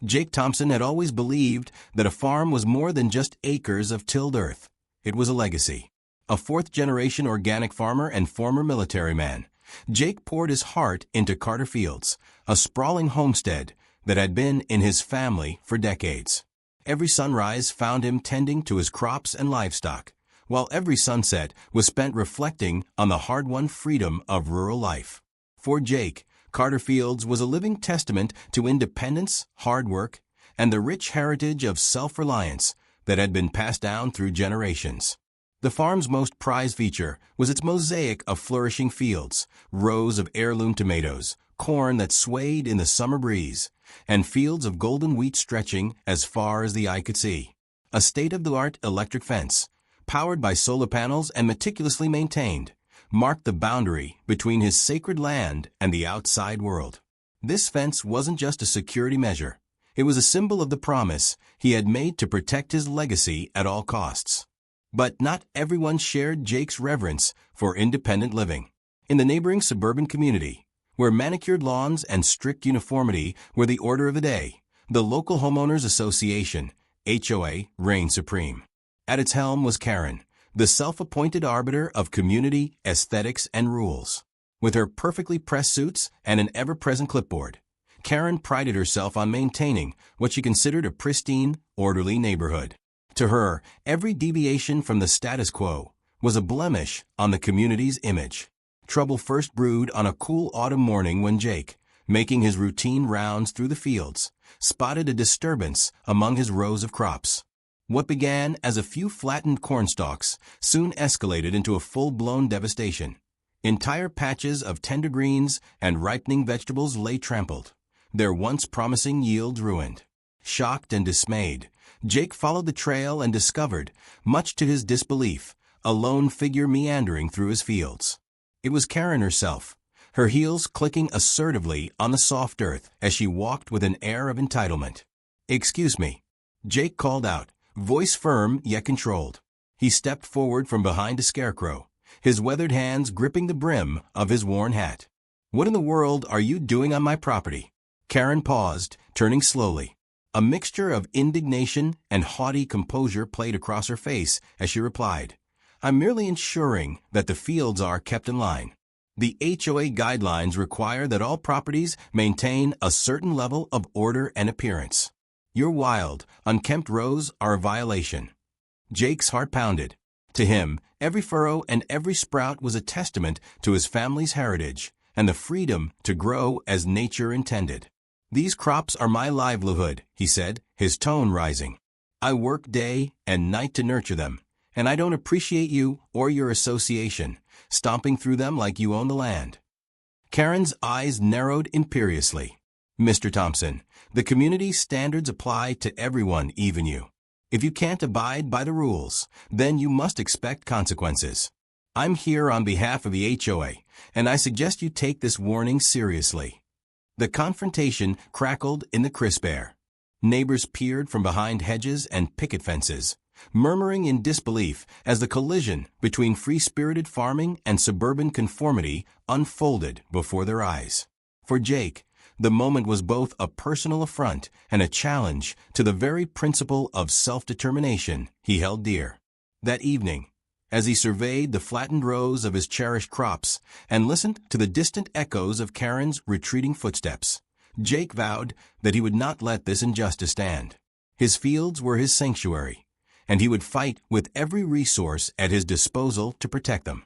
Jake Thompson had always believed that a farm was more than just acres of tilled earth. It was a legacy. A fourth-generation organic farmer and former military man, Jake poured his heart into Carter Fields, a sprawling homestead that had been in his family for decades. Every sunrise found him tending to his crops and livestock, while every sunset was spent reflecting on the hard-won freedom of rural life. For Jake, Carter Fields was a living testament to independence, hard work, and the rich heritage of self-reliance that had been passed down through generations. The farm's most prized feature was its mosaic of flourishing fields, rows of heirloom tomatoes, corn that swayed in the summer breeze, and fields of golden wheat stretching as far as the eye could see. A state-of-the-art electric fence, powered by solar panels and meticulously maintained, marked the boundary between his sacred land and the outside world. This fence wasn't just a security measure. It was a symbol of the promise he had made to protect his legacy at all costs. But not everyone shared Jake's reverence for independent living. In the neighboring suburban community, where manicured lawns and strict uniformity were the order of the day, the local homeowners association, HOA, reigned supreme. At its helm was Kerren, the self-appointed arbiter of community, aesthetics, and rules. With her perfectly pressed suits and an ever-present clipboard, Kerren prided herself on maintaining what she considered a pristine, orderly neighborhood. To her, every deviation from the status quo was a blemish on the community's image. Trouble first brewed on a cool autumn morning when Jake, making his routine rounds through the fields, spotted a disturbance among his rows of crops. What began as a few flattened cornstalks soon escalated into a full-blown devastation. Entire patches of tender greens and ripening vegetables lay trampled, their once promising yields ruined. Shocked and dismayed, Jake followed the trail and discovered, much to his disbelief, a lone figure meandering through his fields. It was Kerren herself, her heels clicking assertively on the soft earth as she walked with an air of entitlement. "Excuse me," Jake called out, voice firm yet controlled. He stepped forward from behind a scarecrow, his weathered hands gripping the brim of his worn hat. "What in the world are you doing on my property?" Kerren paused, turning slowly. A mixture of indignation and haughty composure played across her face as she replied, "I'm merely ensuring that the fields are kept in line. The HOA guidelines require that all properties maintain a certain level of order and appearance. Your wild, unkempt rows are a violation." Jake's heart pounded. To him, every furrow and every sprout was a testament to his family's heritage and the freedom to grow as nature intended. "These crops are my livelihood," he said, his tone rising. "I work day and night to nurture them, and I don't appreciate you or your association stomping through them like you own the land." Kerren's eyes narrowed imperiously. "Mr. Thompson, the community standards apply to everyone, even you. If you can't abide by the rules, then you must expect consequences. I'm here on behalf of the HOA, and I suggest you take this warning seriously." The confrontation crackled in the crisp air. Neighbors peered from behind hedges and picket fences, murmuring in disbelief as the collision between free-spirited farming and suburban conformity unfolded before their eyes. For Jake, the moment was both a personal affront and a challenge to the very principle of self-determination he held dear. That evening, as he surveyed the flattened rows of his cherished crops and listened to the distant echoes of Kerren's retreating footsteps, Jake vowed that he would not let this injustice stand. His fields were his sanctuary, and he would fight with every resource at his disposal to protect them.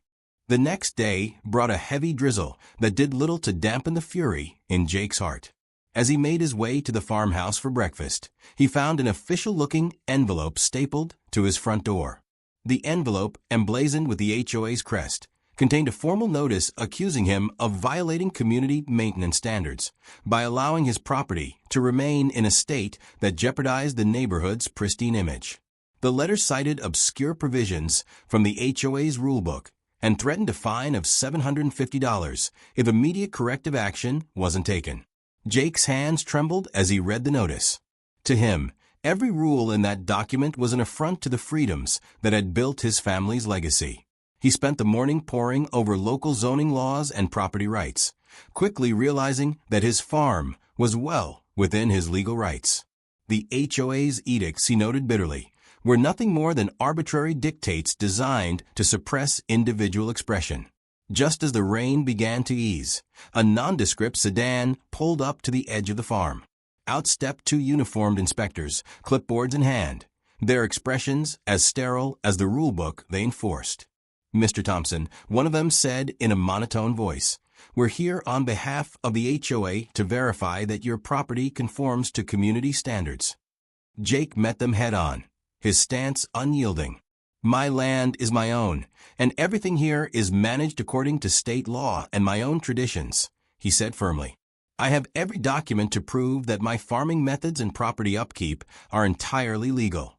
The next day brought a heavy drizzle that did little to dampen the fury in Jake's heart. As he made his way to the farmhouse for breakfast, he found an official-looking envelope stapled to his front door. The envelope, emblazoned with the HOA's crest, contained a formal notice accusing him of violating community maintenance standards by allowing his property to remain in a state that jeopardized the neighborhood's pristine image. The letter cited obscure provisions from the HOA's rulebook and threatened a fine of $750 if immediate corrective action wasn't taken. Jake's hands trembled as he read the notice. To him, every rule in that document was an affront to the freedoms that had built his family's legacy. He spent the morning poring over local zoning laws and property rights, quickly realizing that his farm was well within his legal rights. The HOA's edicts, he noted bitterly, were nothing more than arbitrary dictates designed to suppress individual expression. Just as the rain began to ease, a nondescript sedan pulled up to the edge of the farm. Out stepped two uniformed inspectors, clipboards in hand, their expressions as sterile as the rulebook they enforced. "Mr. Thompson," one of them said in a monotone voice, "we're here on behalf of the HOA to verify that your property conforms to community standards." Jake met them head-on, his stance unyielding. "My land is my own, and everything here is managed according to state law and my own traditions," he said firmly. "I have every document to prove that my farming methods and property upkeep are entirely legal."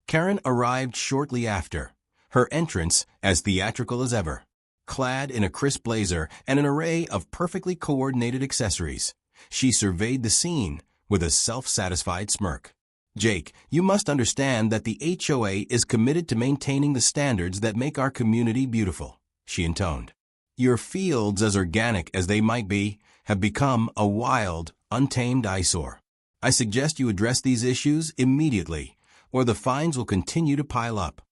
Kerren arrived shortly after, her entrance as theatrical as ever. Clad in a crisp blazer and an array of perfectly coordinated accessories, she surveyed the scene with a self-satisfied smirk. "Jake, you must understand that the HOA is committed to maintaining the standards that make our community beautiful," she intoned. "Your fields, as organic as they might be, have become a wild, untamed eyesore. I suggest you address these issues immediately, or the fines will continue to pile up."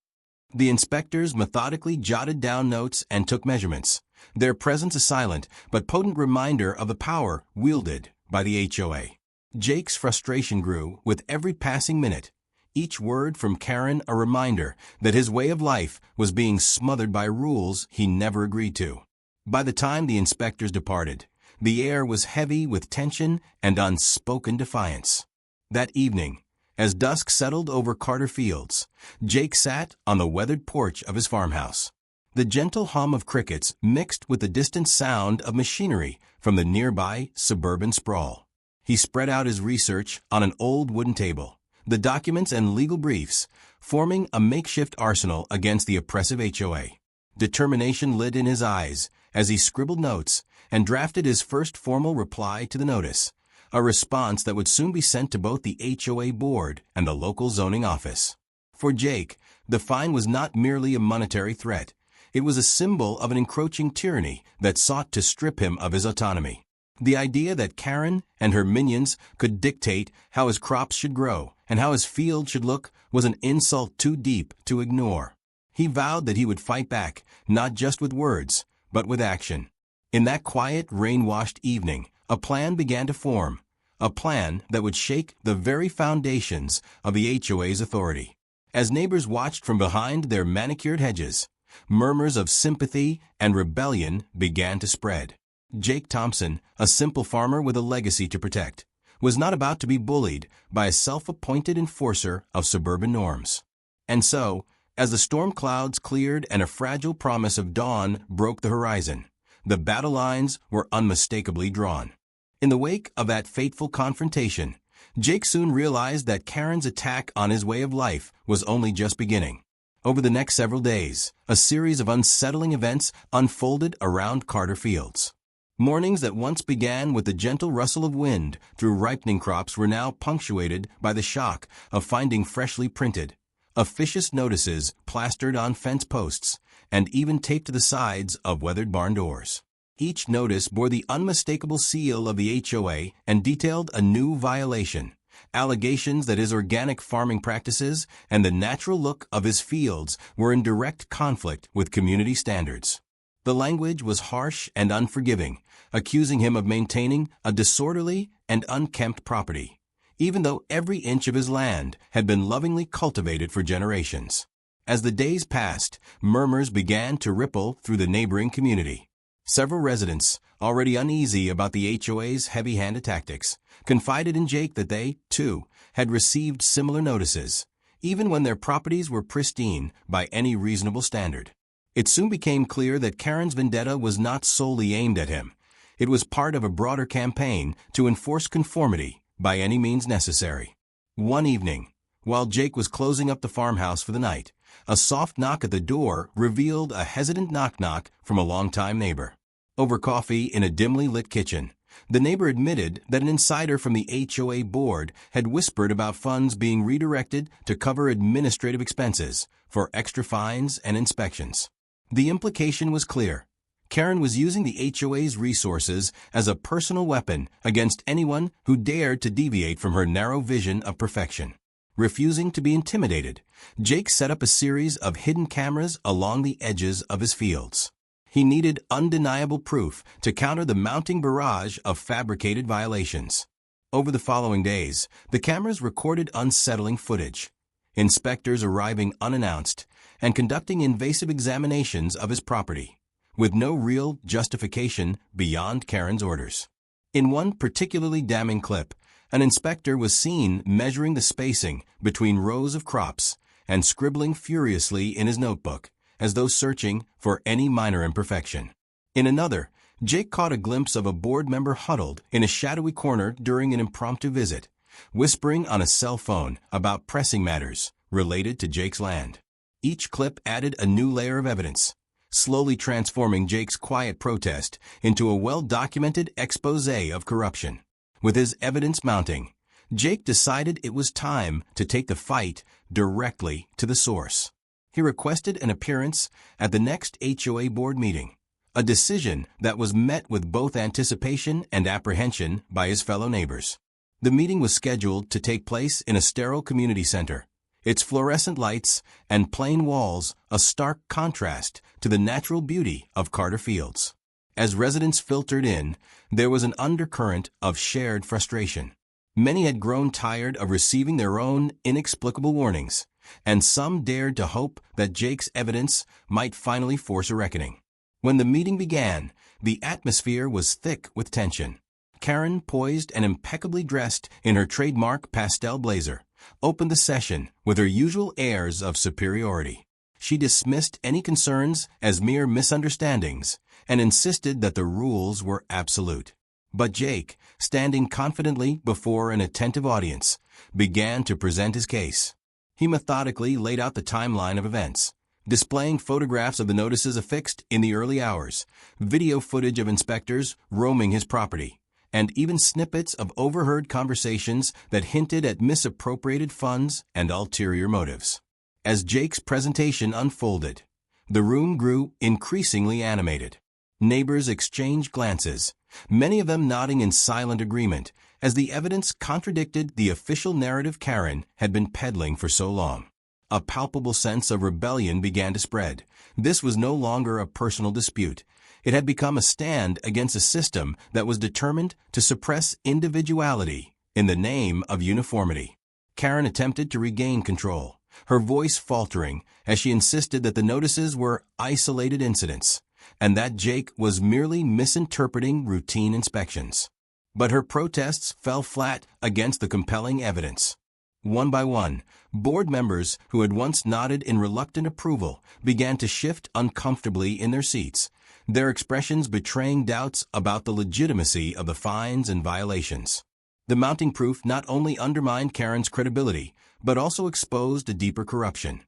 The inspectors methodically jotted down notes and took measurements, their presence a silent but potent reminder of the power wielded by the HOA. Jake's frustration grew with every passing minute, each word from Kerren a reminder that his way of life was being smothered by rules he never agreed to. By the time the inspectors departed, the air was heavy with tension and unspoken defiance. That evening, as dusk settled over Carter Fields, Jake sat on the weathered porch of his farmhouse. The gentle hum of crickets mixed with the distant sound of machinery from the nearby suburban sprawl. He spread out his research on an old wooden table, the documents and legal briefs forming a makeshift arsenal against the oppressive HOA. Determination lit in his eyes as he scribbled notes and drafted his first formal reply to the notice, a response that would soon be sent to both the HOA board and the local zoning office. For Jake, the fine was not merely a monetary threat. It was a symbol of an encroaching tyranny that sought to strip him of his autonomy. The idea that Kerren and her minions could dictate how his crops should grow and how his field should look was an insult too deep to ignore. He vowed that he would fight back, not just with words, but with action. In that quiet, rain-washed evening, a plan began to form, a plan that would shake the very foundations of the HOA's authority. As neighbors watched from behind their manicured hedges, murmurs of sympathy and rebellion began to spread. Jake Thompson, a simple farmer with a legacy to protect, was not about to be bullied by a self-appointed enforcer of suburban norms. And so, as the storm clouds cleared and a fragile promise of dawn broke the horizon, the battle lines were unmistakably drawn. In the wake of that fateful confrontation, Jake soon realized that Kerren's attack on his way of life was only just beginning. Over the next several days, a series of unsettling events unfolded around Carter Fields. Mornings that once began with the gentle rustle of wind through ripening crops were now punctuated by the shock of finding freshly printed, officious notices plastered on fence posts and even taped to the sides of weathered barn doors. Each notice bore the unmistakable seal of the HOA and detailed a new violation, allegations that his organic farming practices and the natural look of his fields were in direct conflict with community standards. The language was harsh and unforgiving, accusing him of maintaining a disorderly and unkempt property, even though every inch of his land had been lovingly cultivated for generations. As the days passed, murmurs began to ripple through the neighboring community. Several residents, already uneasy about the HOA's heavy-handed tactics, confided in Jake that they, too, had received similar notices, even when their properties were pristine by any reasonable standard. It soon became clear that Kerren's vendetta was not solely aimed at him. It was part of a broader campaign to enforce conformity by any means necessary. One evening, while Jake was closing up the farmhouse for the night, a soft knock at the door revealed a hesitant knock-knock from a longtime neighbor. Over coffee in a dimly lit kitchen, the neighbor admitted that an insider from the HOA board had whispered about funds being redirected to cover administrative expenses for extra fines and inspections. The implication was clear. Kerren was using the HOA's resources as a personal weapon against anyone who dared to deviate from her narrow vision of perfection. Refusing to be intimidated, Jake set up a series of hidden cameras along the edges of his fields. He needed undeniable proof to counter the mounting barrage of fabricated violations. Over the following days, the cameras recorded unsettling footage. Inspectors arriving unannounced and conducting invasive examinations of his property, with no real justification beyond Kerren's orders. In one particularly damning clip, an inspector was seen measuring the spacing between rows of crops and scribbling furiously in his notebook, as though searching for any minor imperfection. In another, Jake caught a glimpse of a board member huddled in a shadowy corner during an impromptu visit, whispering on a cell phone about pressing matters related to Jake's land. Each clip added a new layer of evidence, slowly transforming Jake's quiet protest into a well-documented exposé of corruption. With his evidence mounting, Jake decided it was time to take the fight directly to the source. He requested an appearance at the next HOA board meeting, a decision that was met with both anticipation and apprehension by his fellow neighbors. The meeting was scheduled to take place in a sterile community center, its fluorescent lights and plain walls a stark contrast to the natural beauty of Carter Fields. As residents filtered in, there was an undercurrent of shared frustration. Many had grown tired of receiving their own inexplicable warnings, and some dared to hope that Jake's evidence might finally force a reckoning. When the meeting began, the atmosphere was thick with tension. Kerren, poised and impeccably dressed in her trademark pastel blazer, opened the session with her usual airs of superiority. She dismissed any concerns as mere misunderstandings and insisted that the rules were absolute. But Jake, standing confidently before an attentive audience, began to present his case. He methodically laid out the timeline of events, displaying photographs of the notices affixed in the early hours, video footage of inspectors roaming his property, and even snippets of overheard conversations that hinted at misappropriated funds and ulterior motives. As Jake's presentation unfolded, the room grew increasingly animated. Neighbors exchanged glances, many of them nodding in silent agreement, as the evidence contradicted the official narrative Kerren had been peddling for so long. A palpable sense of rebellion began to spread. This was no longer a personal dispute. It had become a stand against a system that was determined to suppress individuality in the name of uniformity. Kerren attempted to regain control, her voice faltering as she insisted that the notices were isolated incidents, and that Jake was merely misinterpreting routine inspections. But her protests fell flat against the compelling evidence. One by one, board members who had once nodded in reluctant approval began to shift uncomfortably in their seats, their expressions betraying doubts about the legitimacy of the fines and violations. The mounting proof not only undermined Kerren's credibility, but also exposed a deeper corruption: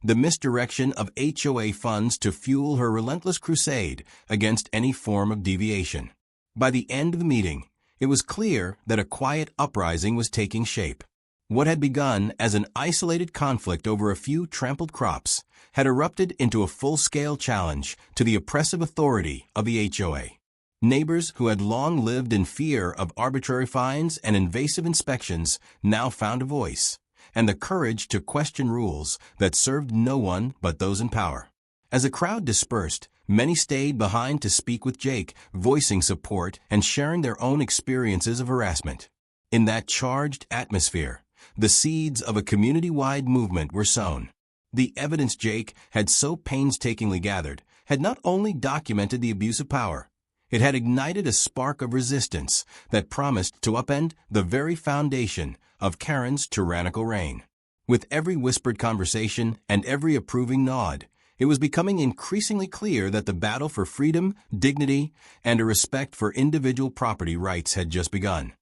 the misdirection of HOA funds to fuel her relentless crusade against any form of deviation. By the end of the meeting, it was clear that a quiet uprising was taking shape. What had begun as an isolated conflict over a few trampled crops had erupted into a full-scale challenge to the oppressive authority of the HOA. Neighbors who had long lived in fear of arbitrary fines and invasive inspections now found a voice, and the courage to question rules that served no one but those in power. As the crowd dispersed, many stayed behind to speak with Jake, voicing support and sharing their own experiences of harassment. In that charged atmosphere, the seeds of a community-wide movement were sown. The evidence Jake had so painstakingly gathered had not only documented the abuse of power, it had ignited a spark of resistance that promised to upend the very foundation of Kerren's tyrannical reign. With every whispered conversation and every approving nod, it was becoming increasingly clear that the battle for freedom, dignity, and a respect for individual property rights had just begun.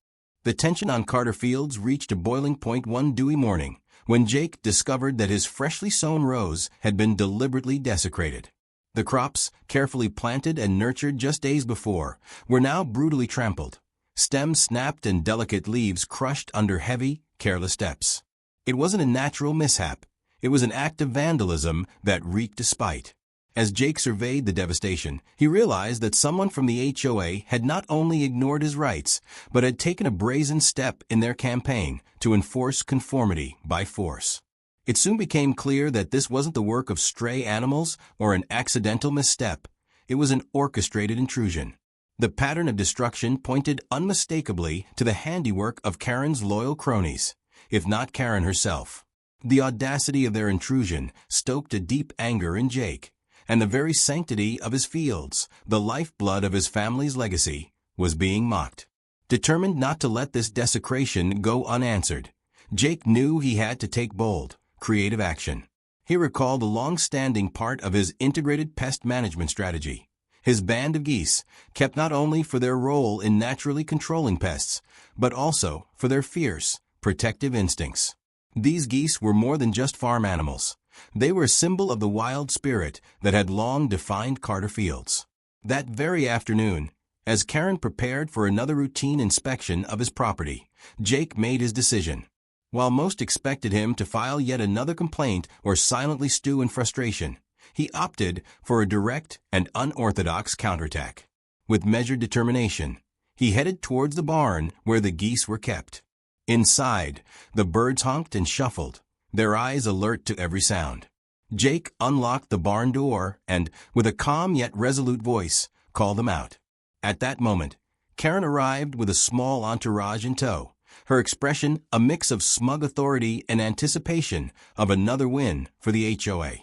The tension on Carter Fields reached a boiling point one dewy morning when Jake discovered that his freshly sown rows had been deliberately desecrated. The crops, carefully planted and nurtured just days before, were now brutally trampled, stems snapped and delicate leaves crushed under heavy, careless steps. It wasn't a natural mishap. It was an act of vandalism that reeked of spite. As Jake surveyed the devastation, he realized that someone from the HOA had not only ignored his rights, but had taken a brazen step in their campaign to enforce conformity by force. It soon became clear that this wasn't the work of stray animals or an accidental misstep. It was an orchestrated intrusion. The pattern of destruction pointed unmistakably to the handiwork of Kerren's loyal cronies, if not Kerren herself. The audacity of their intrusion stoked a deep anger in Jake, and the very sanctity of his fields, the lifeblood of his family's legacy, was being mocked. Determined not to let this desecration go unanswered, Jake knew he had to take bold, creative action. He recalled a long-standing part of his integrated pest management strategy. His band of geese, kept not only for their role in naturally controlling pests, but also for their fierce, protective instincts. These geese were more than just farm animals. They were a symbol of the wild spirit that had long defined Carter Fields. That very afternoon, as Kerren prepared for another routine inspection of his property, Jake made his decision. While most expected him to file yet another complaint or silently stew in frustration, he opted for a direct and unorthodox counterattack. With measured determination, he headed towards the barn where the geese were kept. Inside, the birds honked and shuffled, their eyes alert to every sound. Jake unlocked the barn door and, with a calm yet resolute voice, called them out. At that moment, Kerren arrived with a small entourage in tow, her expression a mix of smug authority and anticipation of another win for the HOA.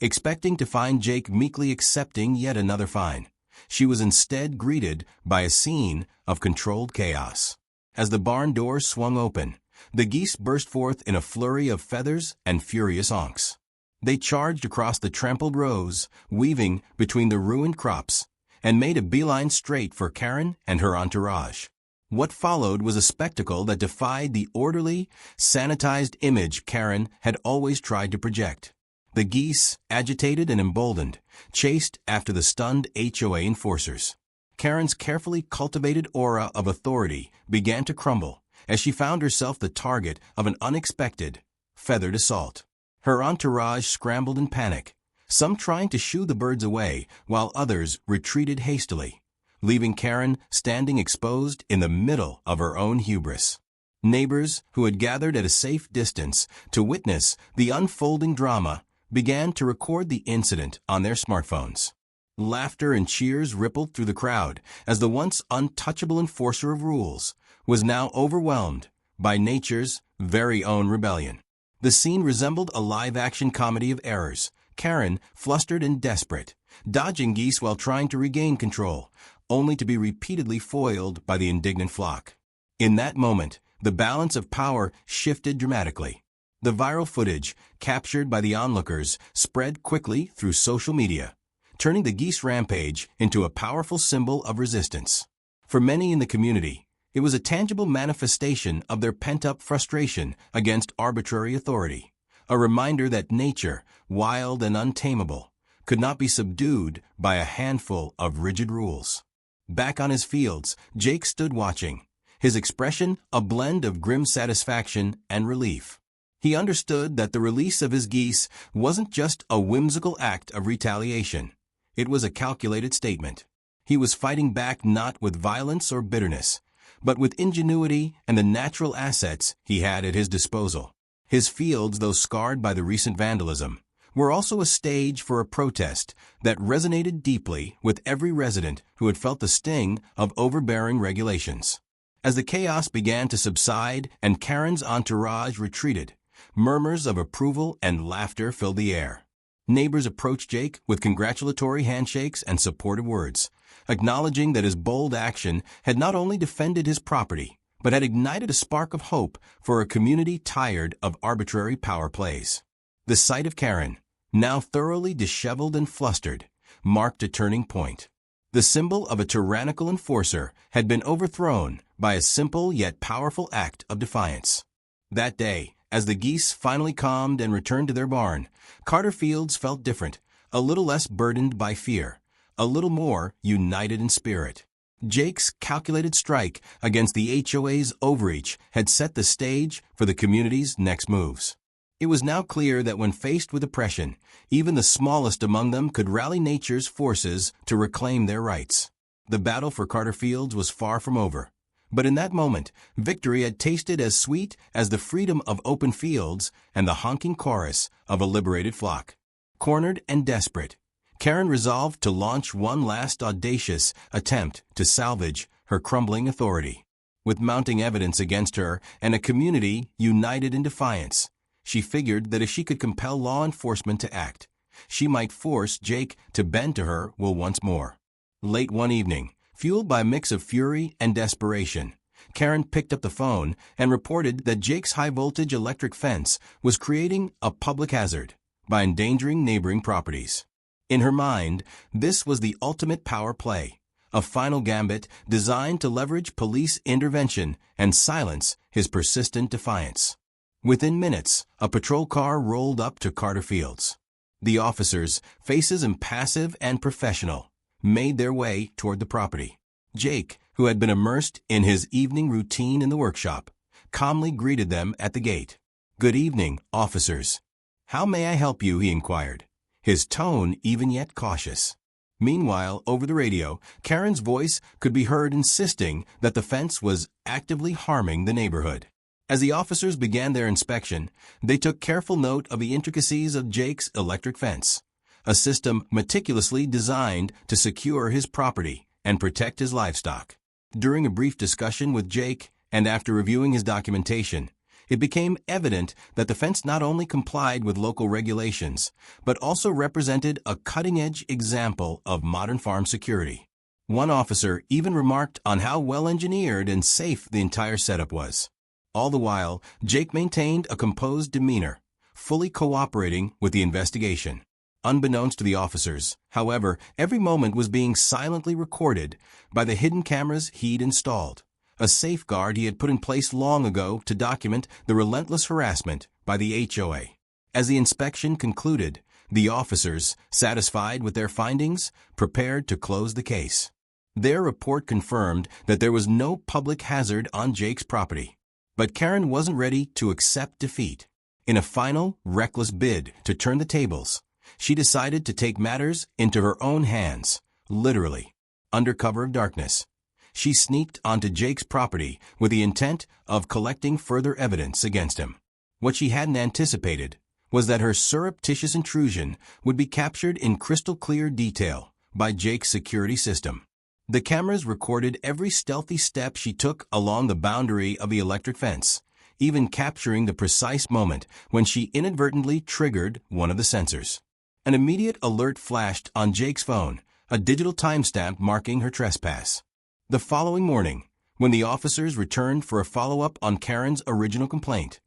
Expecting to find Jake meekly accepting yet another fine, she was instead greeted by a scene of controlled chaos. As the barn door swung open, the geese burst forth in a flurry of feathers and furious honks. They charged across the trampled rows, weaving between the ruined crops, and made a beeline straight for Kerren and her entourage. What followed was a spectacle that defied the orderly, sanitized image Kerren had always tried to project. The geese, agitated and emboldened, chased after the stunned HOA enforcers. Kerren's carefully cultivated aura of authority began to crumble as she found herself the target of an unexpected, feathered assault. Her entourage scrambled in panic, some trying to shoo the birds away while others retreated hastily, leaving Kerren standing exposed in the middle of her own hubris. Neighbors who had gathered at a safe distance to witness the unfolding drama began to record the incident on their smartphones. Laughter and cheers rippled through the crowd as the once untouchable enforcer of rules was now overwhelmed by nature's very own rebellion. The scene resembled a live-action comedy of errors, Kerren, flustered and desperate, dodging geese while trying to regain control, only to be repeatedly foiled by the indignant flock. In that moment, the balance of power shifted dramatically. The viral footage, captured by the onlookers, spread quickly through social media, turning the geese rampage into a powerful symbol of resistance. For many in the community, it was a tangible manifestation of their pent-up frustration against arbitrary authority, a reminder that nature, wild and untamable, could not be subdued by a handful of rigid rules. Back on his fields, Jake stood watching, his expression a blend of grim satisfaction and relief. He understood that the release of his geese wasn't just a whimsical act of retaliation. It was a calculated statement. He was fighting back not with violence or bitterness, but with ingenuity and the natural assets he had at his disposal. His fields, though scarred by the recent vandalism, were also a stage for a protest that resonated deeply with every resident who had felt the sting of overbearing regulations. As the chaos began to subside and Kerren's entourage retreated, murmurs of approval and laughter filled the air. Neighbors approached Jake with congratulatory handshakes and supportive words, acknowledging that his bold action had not only defended his property, but had ignited a spark of hope for a community tired of arbitrary power plays. The sight of Kerren, now thoroughly disheveled and flustered, marked a turning point. The symbol of a tyrannical enforcer had been overthrown by a simple yet powerful act of defiance. That day, as the geese finally calmed and returned to their barn, Carter Fields felt different, a little less burdened by fear, a little more united in spirit. Jake's calculated strike against the HOA's overreach had set the stage for the community's next moves. It was now clear that when faced with oppression, even the smallest among them could rally nature's forces to reclaim their rights. The battle for Carter Fields was far from over. But in that moment, victory had tasted as sweet as the freedom of open fields and the honking chorus of a liberated flock. Cornered and desperate, Kerren resolved to launch one last audacious attempt to salvage her crumbling authority. With mounting evidence against her and a community united in defiance, she figured that if she could compel law enforcement to act, she might force Jake to bend to her will once more. Late one evening, fueled by a mix of fury and desperation, Kerren picked up the phone and reported that Jake's high-voltage electric fence was creating a public hazard by endangering neighboring properties. In her mind, this was the ultimate power play, a final gambit designed to leverage police intervention and silence his persistent defiance. Within minutes, a patrol car rolled up to Carter Fields. The officers, faces impassive and professional, made their way toward the property. Jake, who had been immersed in his evening routine in the workshop, calmly greeted them at the gate. "Good evening, officers. How may I help you?" he inquired, his tone even yet cautious. Meanwhile, over the radio, Kerren's voice could be heard insisting that the fence was actively harming the neighborhood. As the officers began their inspection, they took careful note of the intricacies of Jake's electric fence, a system meticulously designed to secure his property and protect his livestock. During a brief discussion with Jake, and after reviewing his documentation, it became evident that the fence not only complied with local regulations, but also represented a cutting-edge example of modern farm security. One officer even remarked on how well-engineered and safe the entire setup was. All the while, Jake maintained a composed demeanor, fully cooperating with the investigation. Unbeknownst to the officers, however, every moment was being silently recorded by the hidden cameras he'd installed, a safeguard he had put in place long ago to document the relentless harassment by the HOA. As the inspection concluded, the officers, satisfied with their findings, prepared to close the case. Their report confirmed that there was no public hazard on Jake's property. But Kerren wasn't ready to accept defeat. In a final, reckless bid to turn the tables, she decided to take matters into her own hands, literally. Under cover of darkness, she sneaked onto Jake's property with the intent of collecting further evidence against him. What she hadn't anticipated was that her surreptitious intrusion would be captured in crystal-clear detail by Jake's security system. The cameras recorded every stealthy step she took along the boundary of the electric fence, even capturing the precise moment when she inadvertently triggered one of the sensors. An immediate alert flashed on Jake's phone, a digital timestamp marking her trespass. The following morning, when the officers returned for a follow-up on Kerren's original complaint,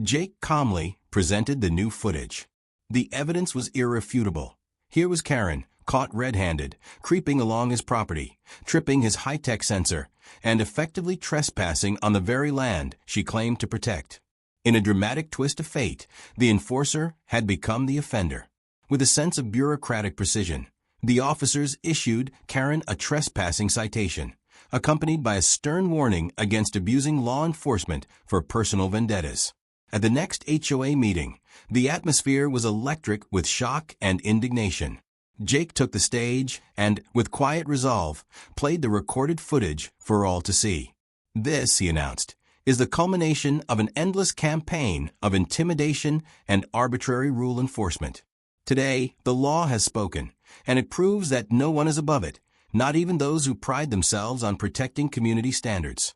Jake calmly presented the new footage. The evidence was irrefutable. Here was Kerren, caught red-handed, creeping along his property, tripping his high-tech sensor, and effectively trespassing on the very land she claimed to protect. In a dramatic twist of fate, the enforcer had become the offender. With a sense of bureaucratic precision, the officers issued Kerren a trespassing citation, accompanied by a stern warning against abusing law enforcement for personal vendettas. At the next HOA meeting, the atmosphere was electric with shock and indignation. Jake took the stage and, with quiet resolve, played the recorded footage for all to see. "This," he announced, "is the culmination of an endless campaign of intimidation and arbitrary rule enforcement. Today, the law has spoken, and it proves that no one is above it, not even those who pride themselves on protecting community standards."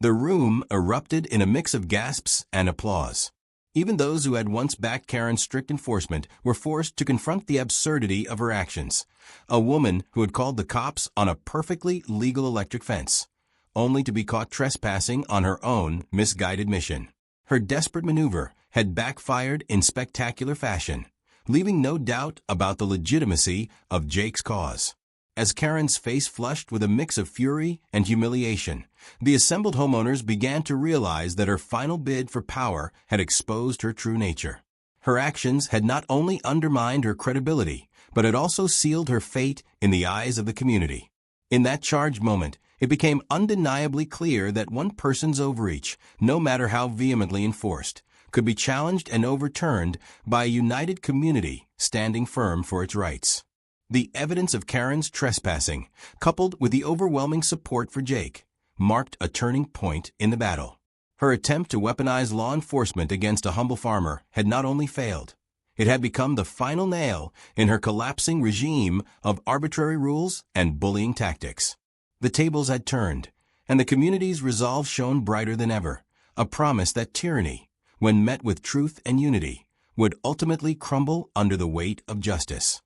The room erupted in a mix of gasps and applause. Even those who had once backed Kerren's strict enforcement were forced to confront the absurdity of her actions. A woman who had called the cops on a perfectly legal electric fence, only to be caught trespassing on her own misguided mission. Her desperate maneuver had backfired in spectacular fashion, leaving no doubt about the legitimacy of Jake's cause. As Kerren's face flushed with a mix of fury and humiliation, the assembled homeowners began to realize that her final bid for power had exposed her true nature. Her actions had not only undermined her credibility, but had also sealed her fate in the eyes of the community. In that charged moment, it became undeniably clear that one person's overreach, no matter how vehemently enforced, could be challenged and overturned by a united community standing firm for its rights. The evidence of Kerren's trespassing, coupled with the overwhelming support for Jake, marked a turning point in the battle. Her attempt to weaponize law enforcement against a humble farmer had not only failed, it had become the final nail in her collapsing regime of arbitrary rules and bullying tactics. The tables had turned, and the community's resolve shone brighter than ever, a promise that tyranny, when met with truth and unity, would ultimately crumble under the weight of justice.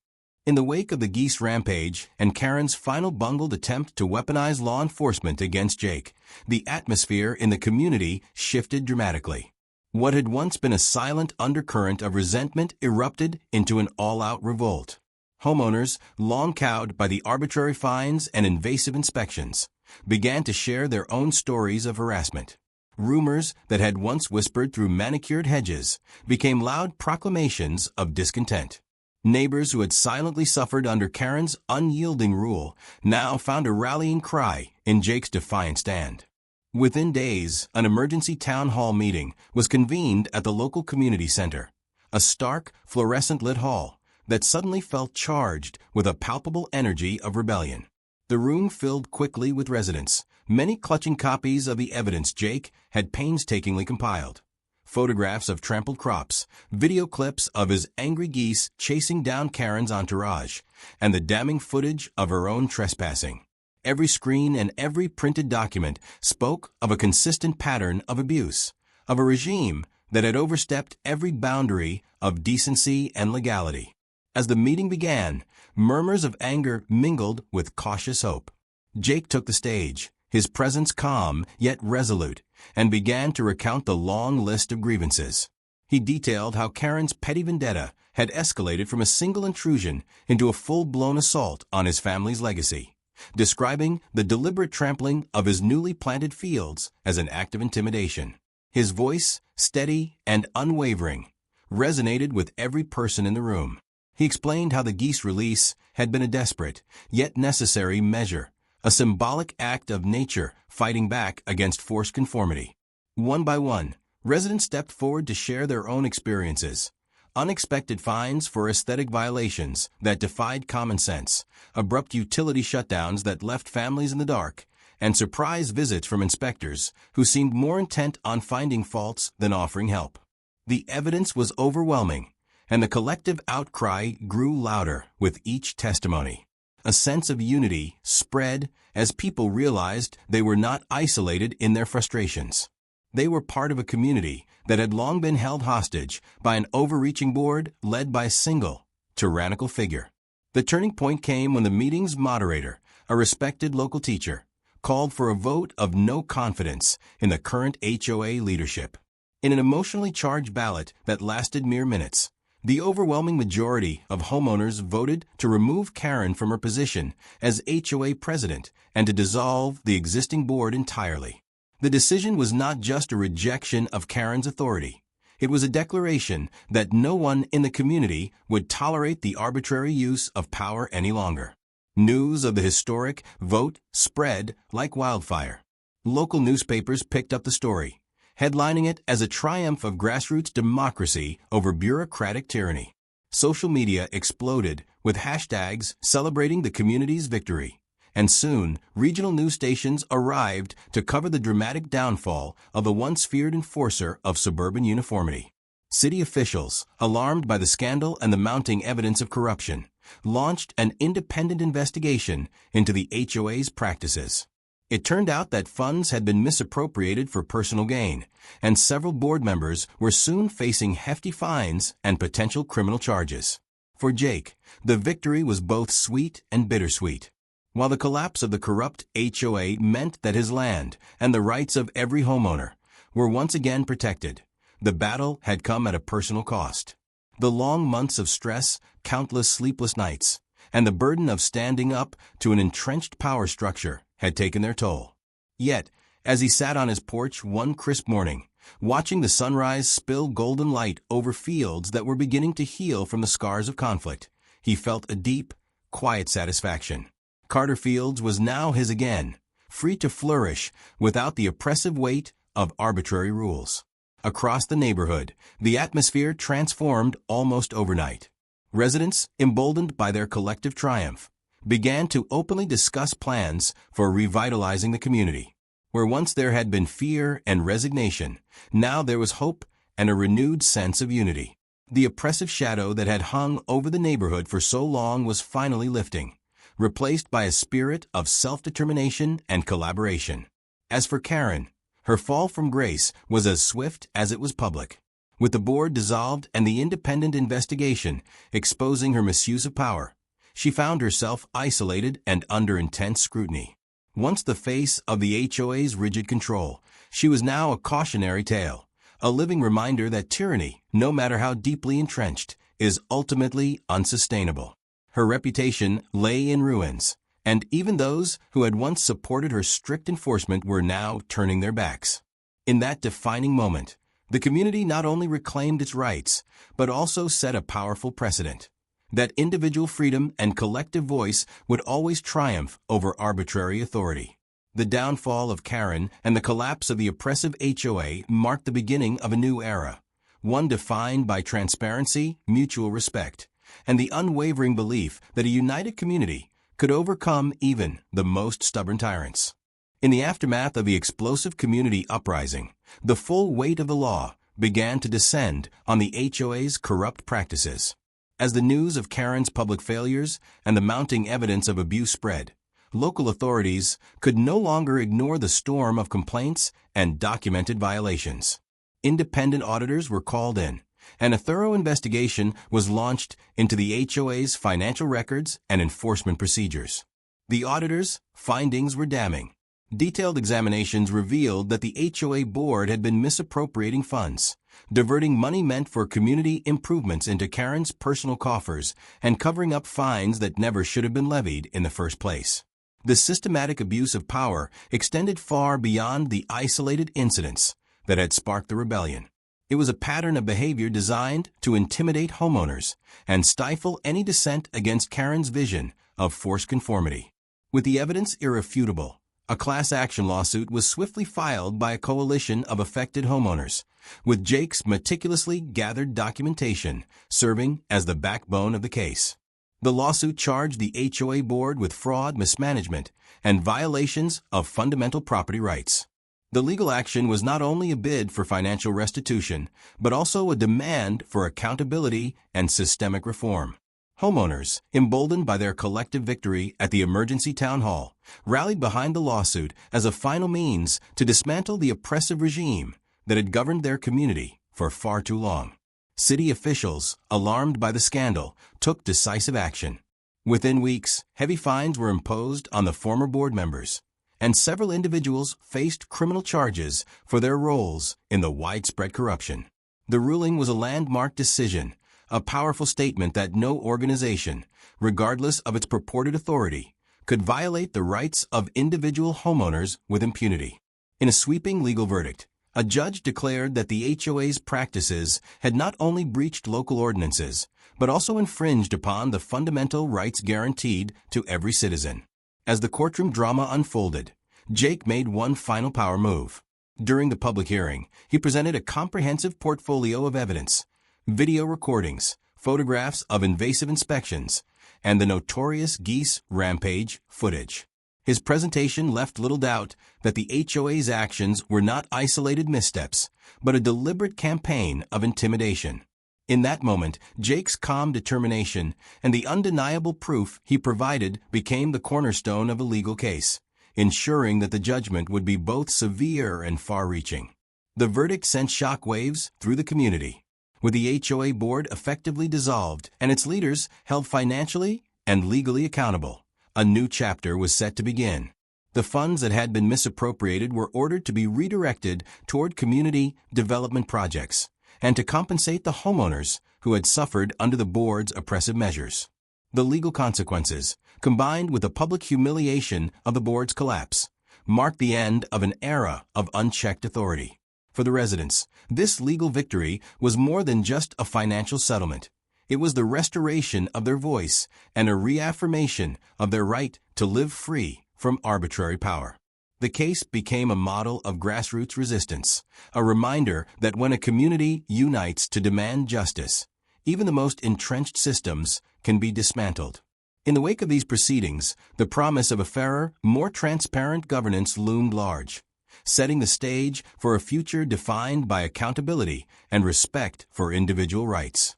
In the wake of the Geese rampage and Kerren's final bungled attempt to weaponize law enforcement against Jake, the atmosphere in the community shifted dramatically. What had once been a silent undercurrent of resentment erupted into an all-out revolt. Homeowners, long cowed by the arbitrary fines and invasive inspections, began to share their own stories of harassment. Rumors that had once whispered through manicured hedges became loud proclamations of discontent. Neighbors who had silently suffered under Kerren's unyielding rule now found a rallying cry in Jake's defiant stand. Within days, an emergency town hall meeting was convened at the local community center, a stark, fluorescent-lit hall that suddenly felt charged with a palpable energy of rebellion. The room filled quickly with residents, many clutching copies of the evidence Jake had painstakingly compiled. Photographs of trampled crops, video clips of his angry geese chasing down Kerren's entourage, and the damning footage of her own trespassing. Every screen and every printed document spoke of a consistent pattern of abuse, of a regime that had overstepped every boundary of decency and legality. As the meeting began, murmurs of anger mingled with cautious hope. Jake took the stage, his presence calm yet resolute, and began to recount the long list of grievances. He detailed how Kerren's petty vendetta had escalated from a single intrusion into a full-blown assault on his family's legacy, describing the deliberate trampling of his newly planted fields as an act of intimidation. His voice, steady and unwavering, resonated with every person in the room. He explained how the Geese release had been a desperate, yet necessary measure, a symbolic act of nature fighting back against forced conformity. One by one, residents stepped forward to share their own experiences. Unexpected fines for aesthetic violations that defied common sense, abrupt utility shutdowns that left families in the dark, and surprise visits from inspectors who seemed more intent on finding faults than offering help. The evidence was overwhelming, and the collective outcry grew louder with each testimony. A sense of unity spread as people realized they were not isolated in their frustrations. They were part of a community that had long been held hostage by an overreaching board led by a single, tyrannical figure. The turning point came when the meeting's moderator, a respected local teacher, called for a vote of no confidence in the current HOA leadership. In an emotionally charged ballot that lasted mere minutes, the overwhelming majority of homeowners voted to remove Kerren from her position as HOA president and to dissolve the existing board entirely. The decision was not just a rejection of Kerren's authority. It was a declaration that no one in the community would tolerate the arbitrary use of power any longer. News of the historic vote spread like wildfire. Local newspapers picked up the story, headlining it as a triumph of grassroots democracy over bureaucratic tyranny. Social media exploded with hashtags celebrating the community's victory, and soon regional news stations arrived to cover the dramatic downfall of the once feared enforcer of suburban uniformity. City officials, alarmed by the scandal and the mounting evidence of corruption, launched an independent investigation into the HOA's practices. It turned out that funds had been misappropriated for personal gain, and several board members were soon facing hefty fines and potential criminal charges. For Jake, the victory was both sweet and bittersweet. While the collapse of the corrupt HOA meant that his land and the rights of every homeowner were once again protected, the battle had come at a personal cost. The long months of stress, countless sleepless nights, and the burden of standing up to an entrenched power structure had taken their toll. Yet, as he sat on his porch one crisp morning, watching the sunrise spill golden light over fields that were beginning to heal from the scars of conflict, he felt a deep, quiet satisfaction. Carter Fields was now his again, free to flourish without the oppressive weight of arbitrary rules. Across the neighborhood, the atmosphere transformed almost overnight. Residents, emboldened by their collective triumph, began to openly discuss plans for revitalizing the community. Where once there had been fear and resignation, now there was hope and a renewed sense of unity. The oppressive shadow that had hung over the neighborhood for so long was finally lifting, replaced by a spirit of self-determination and collaboration. As for Kerren, her fall from grace was as swift as it was public. With the board dissolved and the independent investigation exposing her misuse of power, she found herself isolated and under intense scrutiny. Once the face of the HOA's rigid control, she was now a cautionary tale, a living reminder that tyranny, no matter how deeply entrenched, is ultimately unsustainable. Her reputation lay in ruins, and even those who had once supported her strict enforcement were now turning their backs. In that defining moment, the community not only reclaimed its rights, but also set a powerful precedent. That individual freedom and collective voice would always triumph over arbitrary authority. The downfall of Kerren and the collapse of the oppressive HOA marked the beginning of a new era, one defined by transparency, mutual respect, and the unwavering belief that a united community could overcome even the most stubborn tyrants. In the aftermath of the explosive community uprising, the full weight of the law began to descend on the HOA's corrupt practices. As the news of Kerren's public failures and the mounting evidence of abuse spread, local authorities could no longer ignore the storm of complaints and documented violations. Independent auditors were called in, and a thorough investigation was launched into the HOA's financial records and enforcement procedures. The auditors' findings were damning. Detailed examinations revealed that the HOA board had been misappropriating funds, diverting money meant for community improvements into Kerren's personal coffers and covering up fines that never should have been levied in the first place. The systematic abuse of power extended far beyond the isolated incidents that had sparked the rebellion. It was a pattern of behavior designed to intimidate homeowners and stifle any dissent against Kerren's vision of forced conformity. With the evidence irrefutable, a class action lawsuit was swiftly filed by a coalition of affected homeowners, with Jake's meticulously gathered documentation serving as the backbone of the case. The lawsuit charged the HOA board with fraud, mismanagement, and violations of fundamental property rights. The legal action was not only a bid for financial restitution, but also a demand for accountability and systemic reform. Homeowners, emboldened by their collective victory at the emergency town hall, rallied behind the lawsuit as a final means to dismantle the oppressive regime that had governed their community for far too long. City officials, alarmed by the scandal, took decisive action. Within weeks, heavy fines were imposed on the former board members, and several individuals faced criminal charges for their roles in the widespread corruption. The ruling was a landmark decision, a powerful statement that no organization, regardless of its purported authority, could violate the rights of individual homeowners with impunity. In a sweeping legal verdict, a judge declared that the HOA's practices had not only breached local ordinances, but also infringed upon the fundamental rights guaranteed to every citizen. As the courtroom drama unfolded, Jake made one final power move. During the public hearing, he presented a comprehensive portfolio of evidence: video recordings, photographs of invasive inspections, and the notorious Geese rampage footage. His presentation left little doubt that the HOA's actions were not isolated missteps, but a deliberate campaign of intimidation. In that moment, Jake's calm determination and the undeniable proof he provided became the cornerstone of a legal case, ensuring that the judgment would be both severe and far-reaching. The verdict sent shockwaves through the community, with the HOA board effectively dissolved and its leaders held financially and legally accountable. A new chapter was set to begin. The funds that had been misappropriated were ordered to be redirected toward community development projects and to compensate the homeowners who had suffered under the board's oppressive measures. The legal consequences, combined with the public humiliation of the board's collapse, marked the end of an era of unchecked authority. For the residents, this legal victory was more than just a financial settlement. It was the restoration of their voice and a reaffirmation of their right to live free from arbitrary power. The case became a model of grassroots resistance, a reminder that when a community unites to demand justice, even the most entrenched systems can be dismantled. In the wake of these proceedings, the promise of a fairer, more transparent governance loomed large, setting the stage for a future defined by accountability and respect for individual rights.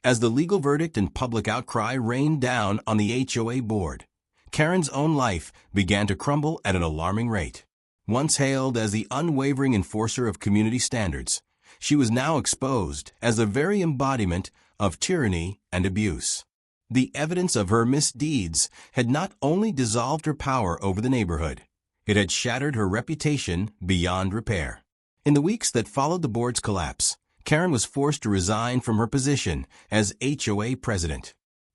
As the legal verdict and public outcry rained down on the HOA board, Kerren's own life began to crumble at an alarming rate. Once hailed as the unwavering enforcer of community standards, she was now exposed as the very embodiment of tyranny and abuse. The evidence of her misdeeds had not only dissolved her power over the neighborhood, it had shattered her reputation beyond repair. In the weeks that followed the board's collapse, Kerren was forced to resign from her position as HOA president.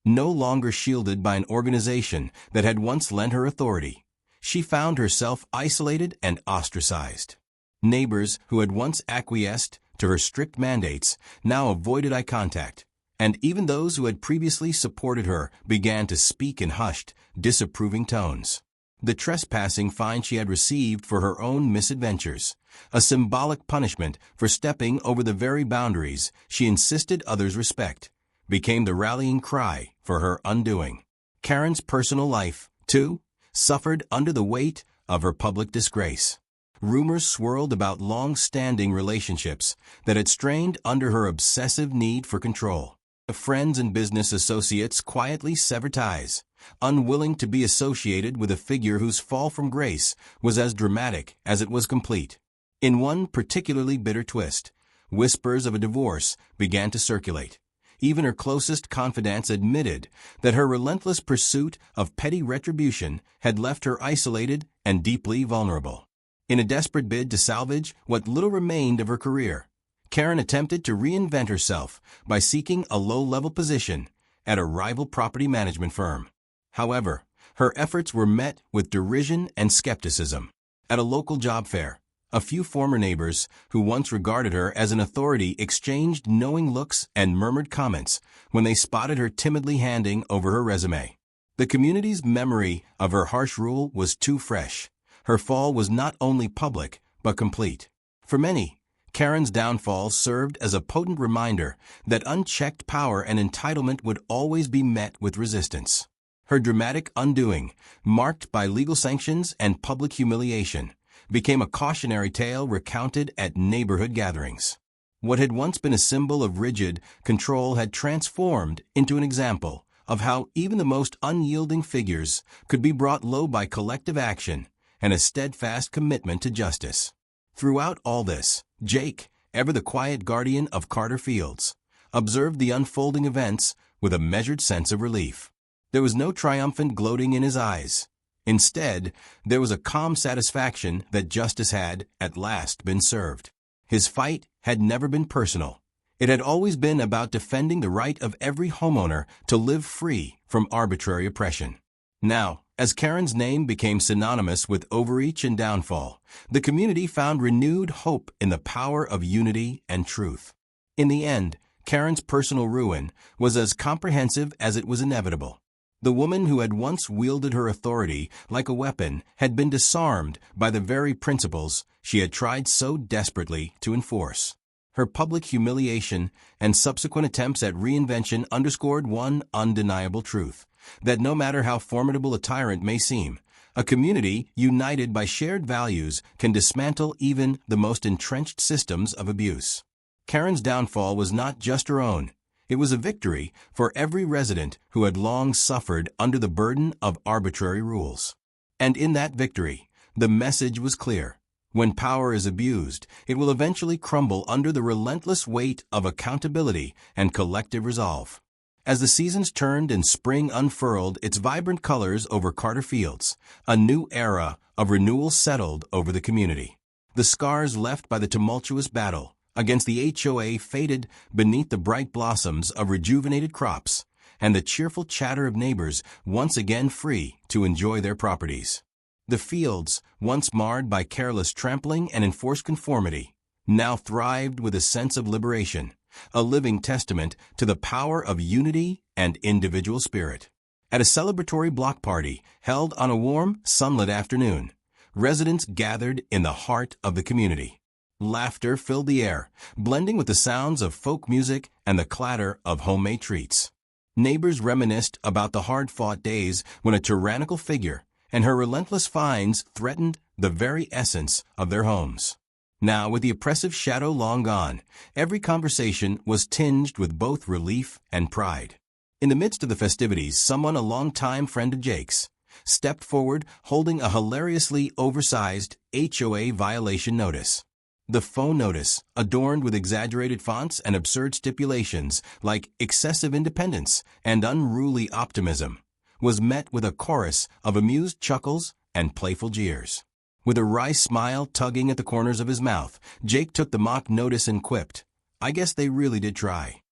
No longer shielded by an organization that had once lent her authority, she found herself isolated and ostracized. Neighbors who had once acquiesced to her strict mandates now avoided eye contact, and even those who had previously supported her began to speak in hushed, disapproving tones. The trespassing fine she had received for her own misadventures, a symbolic punishment for stepping over the very boundaries she insisted others respect, became the rallying cry for her undoing. Kerren's personal life, too, suffered under the weight of her public disgrace. Rumors swirled about long-standing relationships that had strained under her obsessive need for control. Friends and business associates quietly severed ties, unwilling to be associated with a figure whose fall from grace was as dramatic as it was complete. In one particularly bitter twist, whispers of a divorce began to circulate. Even her closest confidants admitted that her relentless pursuit of petty retribution had left her isolated and deeply vulnerable. In a desperate bid to salvage what little remained of her career, Kerren attempted to reinvent herself by seeking a low-level position at a rival property management firm. However, her efforts were met with derision and skepticism. At a local job fair, a few former neighbors who once regarded her as an authority exchanged knowing looks and murmured comments when they spotted her timidly handing over her resume. The community's memory of her harsh rule was too fresh. Her fall was not only public, but complete. For many, Kerren's downfall served as a potent reminder that unchecked power and entitlement would always be met with resistance. Her dramatic undoing, marked by legal sanctions and public humiliation, became a cautionary tale recounted at neighborhood gatherings. What had once been a symbol of rigid control had transformed into an example of how even the most unyielding figures could be brought low by collective action and a steadfast commitment to justice. Throughout all this, Jake, ever the quiet guardian of Carter Fields, observed the unfolding events with a measured sense of relief. There was no triumphant gloating in his eyes. Instead, there was a calm satisfaction that justice had, at last, been served. His fight had never been personal. It had always been about defending the right of every homeowner to live free from arbitrary oppression. Now, as Kerren's name became synonymous with overreach and downfall, the community found renewed hope in the power of unity and truth. In the end, Kerren's personal ruin was as comprehensive as it was inevitable. The woman who had once wielded her authority like a weapon had been disarmed by the very principles she had tried so desperately to enforce. Her public humiliation and subsequent attempts at reinvention underscored one undeniable truth, that no matter how formidable a tyrant may seem, a community united by shared values can dismantle even the most entrenched systems of abuse. Kerren's downfall was not just her own. It was a victory for every resident who had long suffered under the burden of arbitrary rules. And in that victory, the message was clear. When power is abused, it will eventually crumble under the relentless weight of accountability and collective resolve. As the seasons turned and spring unfurled its vibrant colors over Carter Fields, a new era of renewal settled over the community. The scars left by the tumultuous battle against the HOA faded beneath the bright blossoms of rejuvenated crops and the cheerful chatter of neighbors once again free to enjoy their properties. The fields, once marred by careless trampling and enforced conformity, now thrived with a sense of liberation, a living testament to the power of unity and individual spirit. At a celebratory block party held on a warm, sunlit afternoon, residents gathered in the heart of the community. Laughter filled the air, blending with the sounds of folk music and the clatter of homemade treats. Neighbors reminisced about the hard-fought days when a tyrannical figure and her relentless fines threatened the very essence of their homes. Now, with the oppressive shadow long gone, every conversation was tinged with both relief and pride. In the midst of the festivities, someone a long-time friend of Jake's stepped forward holding a hilariously oversized HOA violation notice. The faux notice, adorned with exaggerated fonts and absurd stipulations like excessive independence and unruly optimism, was met with a chorus of amused chuckles and playful jeers. With a wry smile tugging at the corners of his mouth, Jake took the mock notice and quipped, "I guess they really did try."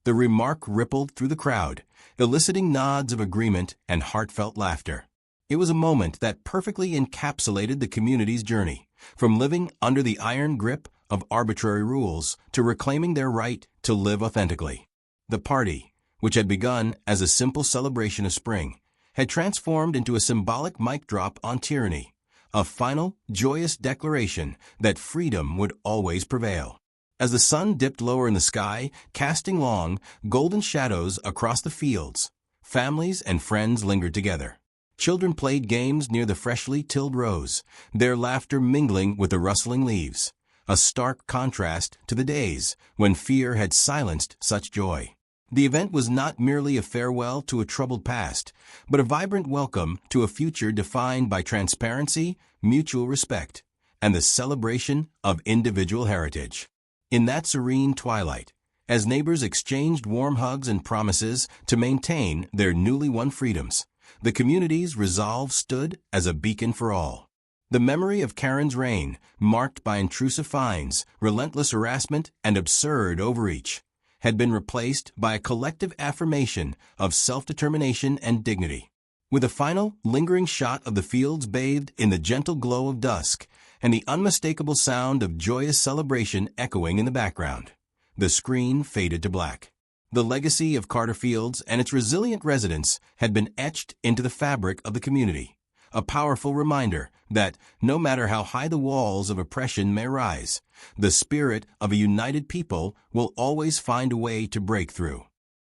The remark rippled through the crowd, eliciting nods of agreement and heartfelt laughter. It was a moment that perfectly encapsulated the community's journey, from living under the iron grip of arbitrary rules to reclaiming their right to live authentically. The party, which had begun as a simple celebration of spring, had transformed into a symbolic mic drop on tyranny, a final, joyous declaration that freedom would always prevail. As the sun dipped lower in the sky, casting long, golden shadows across the fields, families and friends lingered together. Children played games near the freshly tilled rows, their laughter mingling with the rustling leaves, a stark contrast to the days when fear had silenced such joy. The event was not merely a farewell to a troubled past, but a vibrant welcome to a future defined by transparency, mutual respect, and the celebration of individual heritage. In that serene twilight, as neighbors exchanged warm hugs and promises to maintain their newly won freedoms, the community's resolve stood as a beacon for all. The memory of Kerren's reign, marked by intrusive fines, relentless harassment, and absurd overreach, had been replaced by a collective affirmation of self-determination and dignity. With a final, lingering shot of the fields bathed in the gentle glow of dusk and the unmistakable sound of joyous celebration echoing in the background, the screen faded to black. The legacy of Carter Fields and its resilient residents had been etched into the fabric of the community, a powerful reminder that, no matter how high the walls of oppression may rise, the spirit of a united people will always find a way to break through.